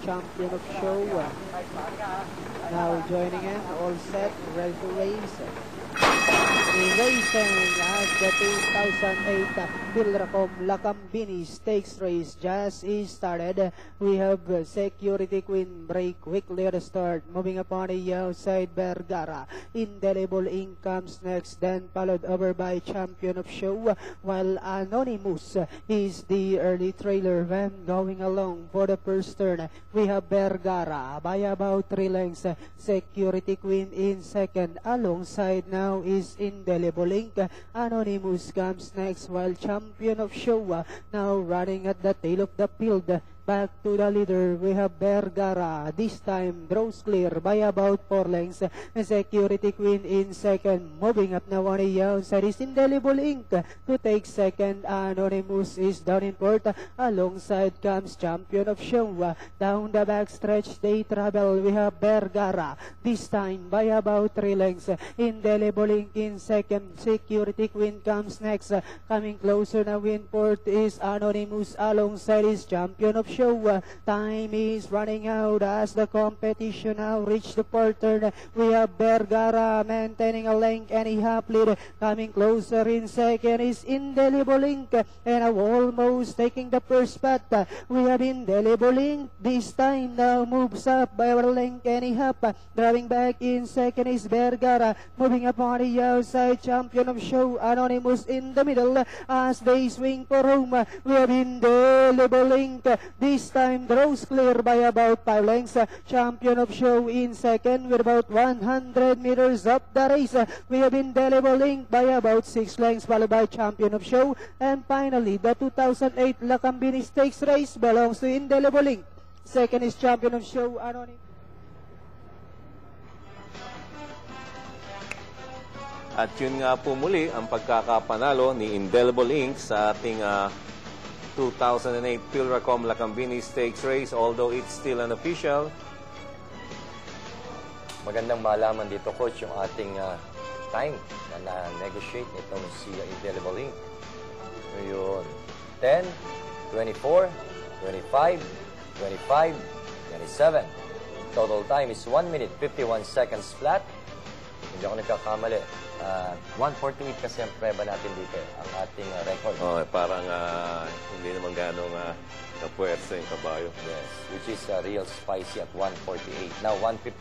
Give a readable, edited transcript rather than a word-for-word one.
champion of show. Now joining in, all set, ready to race. Racing as the 2008 Philracom Lakambini Stakes race just is started. We have Security Queen break quickly at the start, moving upon the outside Vergara. Indelible Ink comes next, then followed over by Champion of Show, while Anonymous is the early trailer when going along for the first turn. We have Vergara by about 3 lengths. Security Queen in second. Alongside now is Indelible Ink. Anonymous comes next, while Champion of Show now running at the tail of the field. Back to the leader, we have Vergara. This time, draws clear by about 4 lengths. Security Queen in second. Moving up now on the outside is Indelible Ink to take second. Anonymous is down in fourth. Alongside comes Champion of Show. Down the back stretch, they travel. We have Vergara. This time, by about 3 lengths. Indelible Ink in second. Security Queen comes next. Coming closer now in fourth is Anonymous. Alongside is Champion of Show. Time is running out as the competition now reached the fourth turn. We have Vergara maintaining a length and a half lead. Coming closer in second is Indelible Ink, and almost taking the first spot. We have Indelible Ink. This time now moves up by a length and a half. Driving back in second is Vergara. Moving up on the outside, Champion of Show. Anonymous in the middle as they swing for home. We have Indelible Ink. This time draws clear by about 5 lengths. Champion of Show in second with about 100 meters up the race. We have Indelible Ink by about 6 lengths, followed by Champion of Show. And finally, the 2008 Lakambini Stakes race belongs to Indelible Ink. Second is Champion of Show, Anonymous. At yun nga po muli ang pagkakapanalo ni Indelible Ink sa ating 2008 Philracom Lakambini Stakes race, although it's still unofficial. Magandang malaman dito, Coach, yung ating time na na-negotiate itong si Indelible Ink. Ngayon, 10, 24, 25, 25, 27. Total time is 1 minute, 51 seconds flat. Hindi ako nagkakamali. 148 kasi ang preba natin dito, ang ating record. Oh, parang hindi naman ganong kapuwersa yung kabayo. Yes, which is real spicy at 148. Now, 151.